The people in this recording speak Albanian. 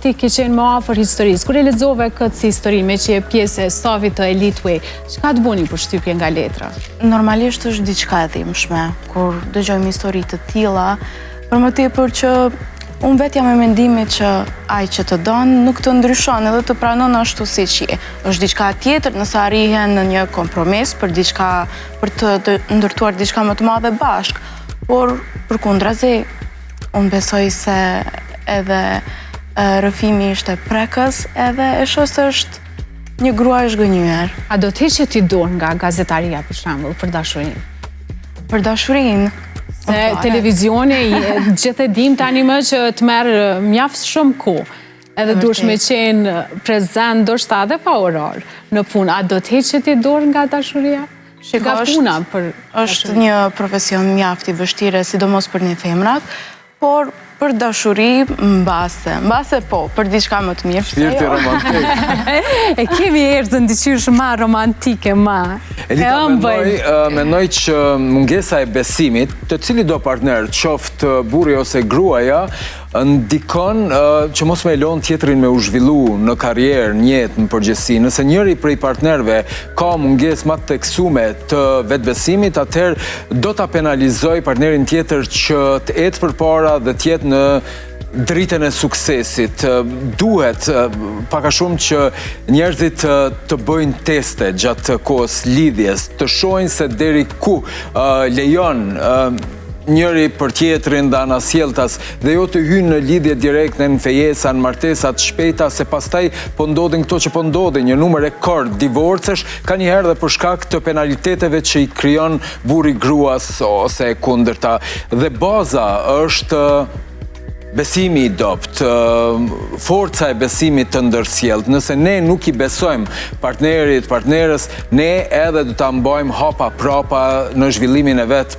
ti ke qenë më afër historisë. Kur e lexove këtë si histori me që je pjesë e stafit të Eliteway, çka të buni përshtypje nga letra? Normalisht është diçka e dhimbshme kur dëgjojmë histori të tilla, për më tepër që unë vetë jam e mendimit që ai që të don nuk të ndryshon edhe të pranon ashtu siç je. Është diçka tjetër nëse arrihen në një kompromis për diçka, për të ndërtuar diçka më të madhe bashk. Por përkundrazi, unë besoj se edhe rrëfimi ishte prekës edhe e shoh se është një grua e zhgënjyer. A do të heqë ti dorë nga gazetaria për shembull për dashurinë? Për dashurinë, se televizioni gjithë e dim tani më që të merr mjaft shumë kohë. Edhe duhesh me qenë prezent ndoshta edhe pa orar në punë. A do të heqë ti dorë nga dashuria? Nga puna për është një profesion mjaft i vështirë, sidomos për ne femrat, por për dashuri mbase po, për diçka më të mirë. Shpirti romantik. E kemi erdhën diqysh ma romantike, ma. Elita, mendoj që mungesa e besimit, të cili do partner, qoftë burri ose gruaja, ndikon që mos me lon tjetrin me u zhvillu në karrierë, në jetë, në përgjithësi. Nëse njëri prej partnerve ka mungesë më të teksume të vetbesimit, atëherë do ta penalizoj partnerin tjetër që të ecë përpara dhe të jetë në dritën e suksesit. Duhet pak a shumë që njerëzit të bëjnë teste gjatë kohës lidhjes, të shohin se deri ku lejon njëri për tjetrin dhe anasjeltas dhe jo të hynë në lidhje direkte në fejesa, në martesat shpejta, se pastaj po ndodhin këto që po ndodhin, një numër rekord divorcesh, ka njëherë dhe për shkak të penaliteteve që i krijon burri gruas ose kundërta. Dhe baza është besimi i dopt, forca e besimit të ndërsjellët. Nëse ne nuk i besojmë partnerit, partnerës, ne edhe do ta mbajmë hapa prapa në zhvillimin e vet